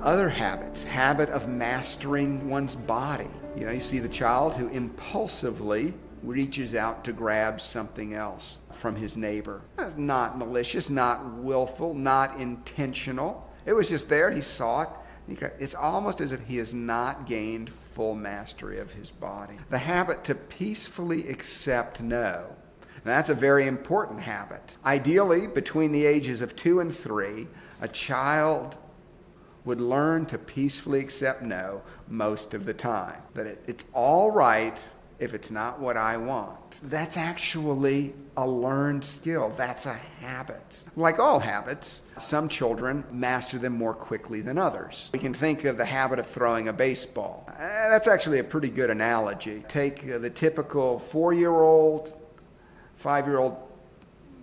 Other habits, habit of mastering one's body. You see the child who impulsively reaches out to grab something else from his neighbor. That's not malicious, not willful, not intentional. It was just there. He saw it. It's almost as if he has not gained full mastery of his body. The habit to peacefully accept no. Now, that's a very important habit. Ideally, between the ages of 2 and 3, a child would learn to peacefully accept no most of the time. That it's all right if it's not what I want. That's actually a learned skill. That's a habit. Like all habits, some children master them more quickly than others. We can think of the habit of throwing a baseball. That's actually a pretty good analogy. Take the typical 4-year-old, 5-year-old,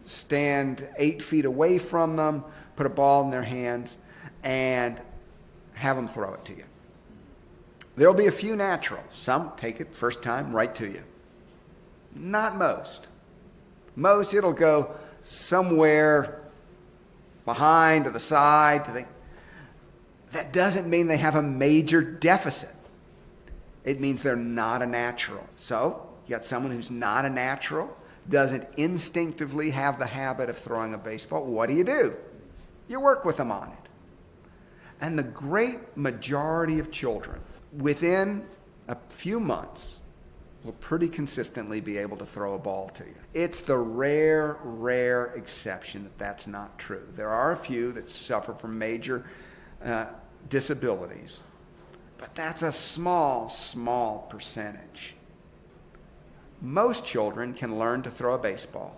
stand 8 feet away from them, put a ball in their hands, and have them throw it to you. There'll be a few naturals. Some take it first time right to you. Not most. Most, it'll go somewhere behind to the side. That doesn't mean they have a major deficit. It means they're not a natural. So, you got someone who's not a natural, doesn't instinctively have the habit of throwing a baseball. What do? You work with them on it. And the great majority of children, within a few months, will pretty consistently be able to throw a ball to you. It's the rare exception that that's not true. There are a few that suffer from major disabilities, but that's a small percentage. Most children can learn to throw a baseball.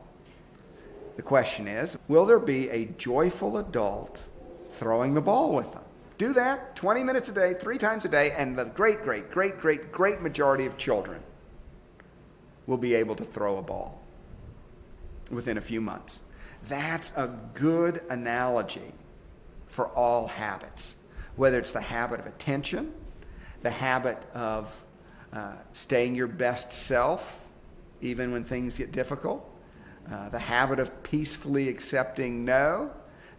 The question is, will there be a joyful adult throwing the ball with them? Do that 20 minutes a day, 3 times a day, and the great majority of children will be able to throw a ball within a few months. That's a good analogy for all habits, whether it's the habit of attention, the habit of staying your best self, even when things get difficult, the habit of peacefully accepting no,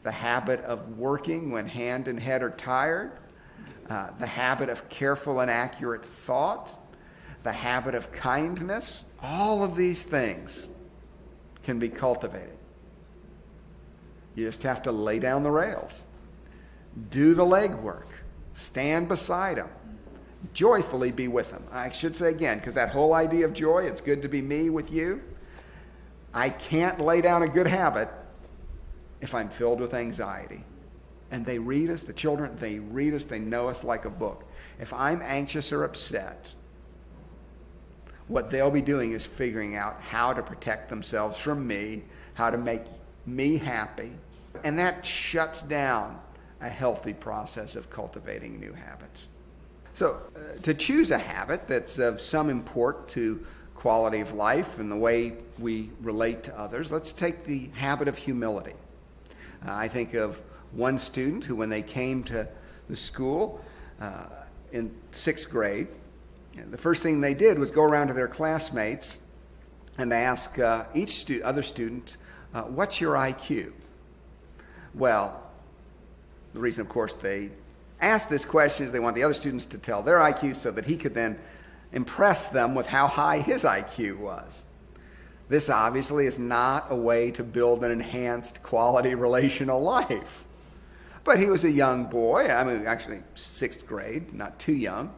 the habit of working when hand and head are tired, the habit of careful and accurate thought, the habit of kindness. All of these things can be cultivated. You just have to lay down the rails, do the legwork, stand beside them, joyfully be with them. I should say again, because that whole idea of joy, it's good to be me with you. I can't lay down a good habit if I'm filled with anxiety. And they read us, the children, they read us, they know us like a book. If I'm anxious or upset, what they'll be doing is figuring out how to protect themselves from me, how to make me happy. And that shuts down a healthy process of cultivating new habits. So to choose a habit that's of some import to quality of life and the way we relate to others, let's take the habit of humility. I think of one student who, when they came to the school in 6th grade, the first thing they did was go around to their classmates and ask each other student, what's your IQ? Well, the reason, of course, they asked this question is they want the other students to tell their IQ so that he could then impress them with how high his IQ was. This obviously is not a way to build an enhanced quality relational life. But he was a young boy, actually 6th grade, not too young,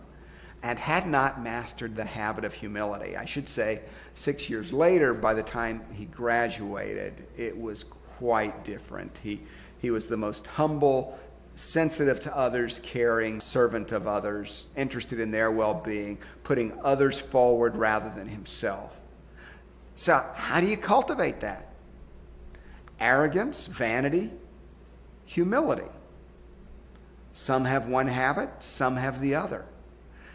and had not mastered the habit of humility. I should say 6 years later, by the time he graduated, it was quite different. He was the most humble, sensitive to others, caring servant of others, interested in their well-being, putting others forward rather than himself. So how do you cultivate that? Arrogance, vanity, humility. Some have one habit, some have the other.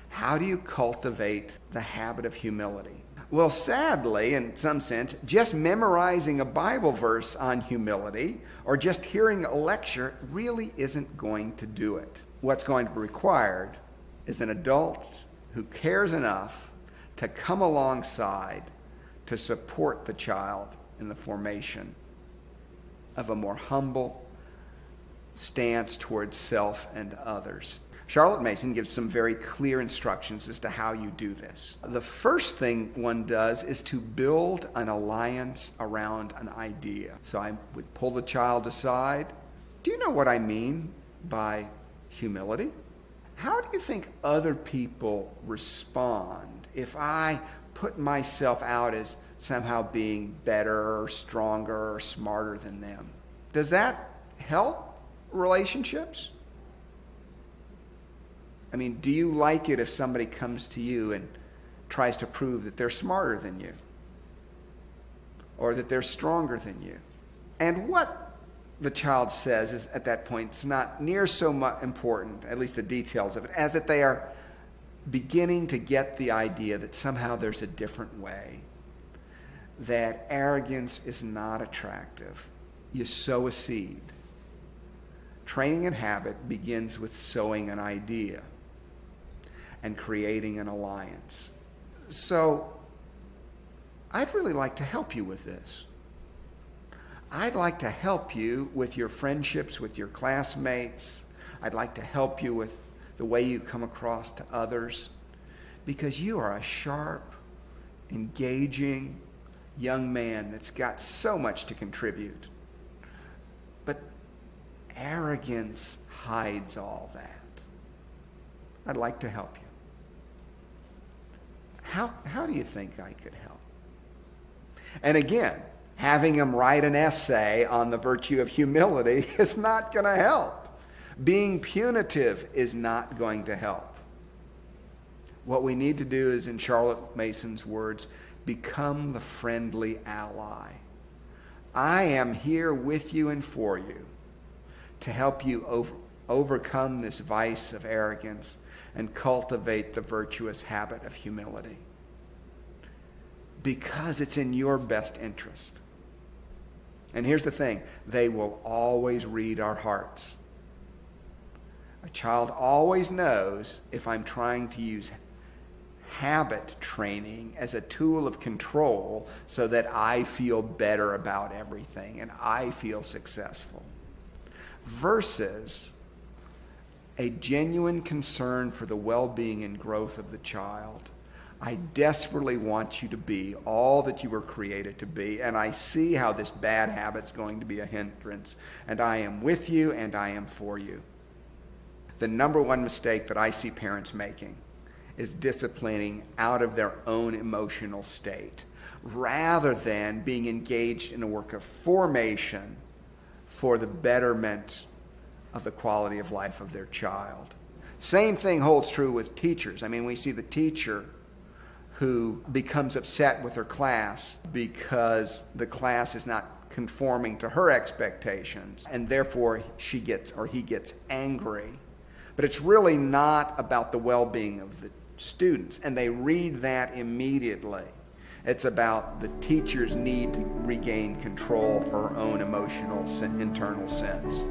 How do you cultivate the habit of humility? Well, sadly, in some sense, just memorizing a Bible verse on humility or just hearing a lecture really isn't going to do it. What's going to be required is an adult who cares enough to come alongside to support the child in the formation of a more humble, stance towards self and others. Charlotte Mason gives some very clear instructions as to how you do this. The first thing one does is to build an alliance around an idea. So I would pull the child aside. Do you know what I mean by humility? How do you think other people respond if I put myself out as somehow being better or stronger or smarter than them? Does that help relationships? I mean, do you like it if somebody comes to you and tries to prove that they're smarter than you? Or that they're stronger than you? And what the child says is, at that point, it's not near so much important, at least the details of it, as that they are beginning to get the idea that somehow there's a different way, that arrogance is not attractive. You sow a seed. Training and habit begins with sowing an idea and creating an alliance. So I'd really like to help you with this. I'd like to help you with your friendships with your classmates. I'd like to help you with the way you come across to others, because you are a sharp, engaging young man that's got so much to contribute. But arrogance hides all that. I'd like to help you. How do you think I could help? And again, having him write an essay on the virtue of humility is not going to help. Being punitive is not going to help. What we need to do is, in Charlotte Mason's words, become the friendly ally. I am here with you and for you to help you overcome this vice of arrogance and cultivate the virtuous habit of humility, because it's in your best interest. And here's the thing, they will always read our hearts. A child always knows if I'm trying to use habit training as a tool of control so that I feel better about everything and I feel successful, versus a genuine concern for the well-being and growth of the child. I desperately want you to be all that you were created to be, and I see how this bad habit's going to be a hindrance, and I am with you and I am for you. The number one mistake that I see parents making is disciplining out of their own emotional state, rather than being engaged in a work of formation for the betterment of the quality of life of their child. Same thing holds true with teachers. I mean, we see the teacher who becomes upset with her class because the class is not conforming to her expectations, and therefore he gets angry. But it's really not about the well-being of the students, and they read that immediately. It's about the teacher's need to regain control for her own emotional internal sense.